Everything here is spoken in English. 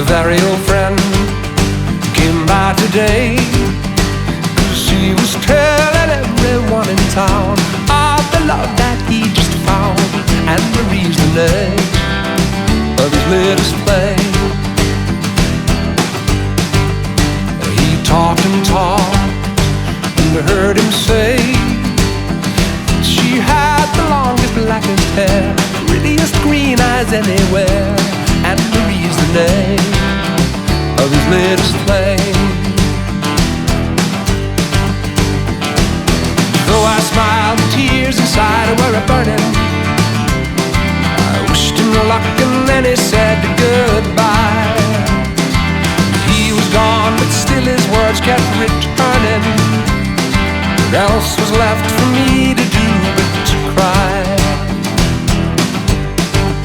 very old friend came by today, 'cause he was telling everyone in town of the love that he just found, and Marie's the name of his latest play. He talked and talked, and I heard him say that she had the longest blackest hair, prettiest green eyes anywhere, and Marie's the name of his latest play. Though I smiled, the tears inside were a-burning. I wished him luck and then he said goodbye. He was gone, but still his words kept returning. What else was left for me to do?